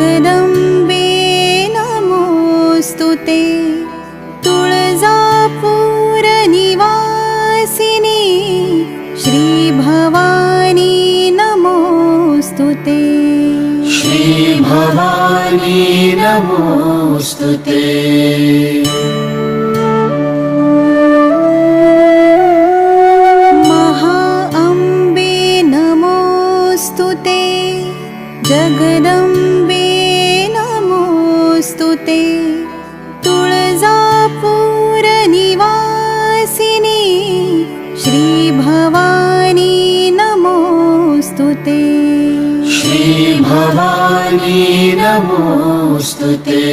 जगदंबे नमोस्तुते तुळजापूर निवासिनी श्री भवानी नमोस्तुते श्री भवानी नमोस्तुते महाअंबे नमोस्तुते जगदंबे नमोस्तुते तुळजापूर निवासिनी श्री भवानी नमोस्तुते श्री भवानी नमोस्तुते